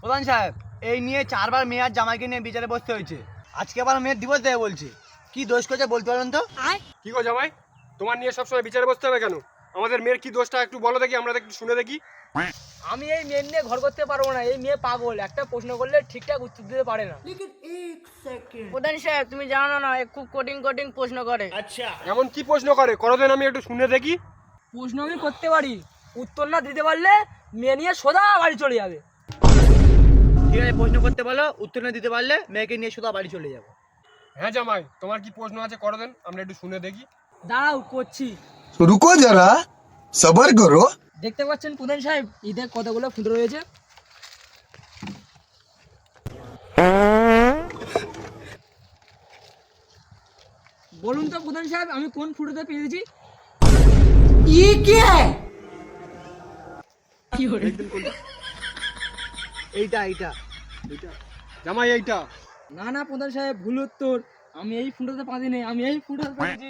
প্রধান সাহেব, এই নিয়ে 4 বার মেয়ে আর জামাইকে নিয়ে বিচারে বসতে হয়েছে। আজকে আবার মেয়ের ডিভোর্স দেবে বলছে। কি দোষ করেছে বলতে পারেন তো? কি গো জামাই, তোমার নিয়ে সবসময় বিচারে বসতে হবে কেন? আমাদের মেয়ের কি দোষটা একটু বলো দেখি, আমরা একটু শুনে দেখি। আমি এই মেয়ে নিয়ে ঘর করতে পারবো না। এই মেয়ে পাগল, একটা প্রশ্ন করলে ঠিকঠাক উত্তর দিতে পারে না। প্রধান সাহেব, তুমি জানো না, খুব কঠিন প্রশ্ন করে। এমন কি প্রশ্ন করে, করো দেন আমি একটু শুনে দেখি। প্রশ্ন আমি করতে পারি, উত্তর না দিতে পারলে মেয়ে নিয়ে সোজা বাড়ি চলে যাবে। ঠিক আছে, প্রশ্ন করতে বলো, উত্তর না দিতে পারলে মেয়েকে নিয়ে শুধু বাড়ি চলে যাবো। হ্যাঁ জামাই, তোমার কি প্রশ্ন আছে করো দেন, আমরা একটু শুনে দেখি। দাঁড়াও, করছি। रुको जरा सबर करो। দেখতে পাচ্ছেন প্রধান সাহেব, ঈদের কতগুলো ফুটো রয়েছে। বলুন তো প্রধান সাহেব, আমি কোন ফুটোতে পেয়েছি? এইটা জামাই এইটা। না না প্রধান সাহেব, ভুল উত্তর। আমি এই ফুটোতে পাঁচি নেই, আমি এই ফুটোতে পেয়েছি।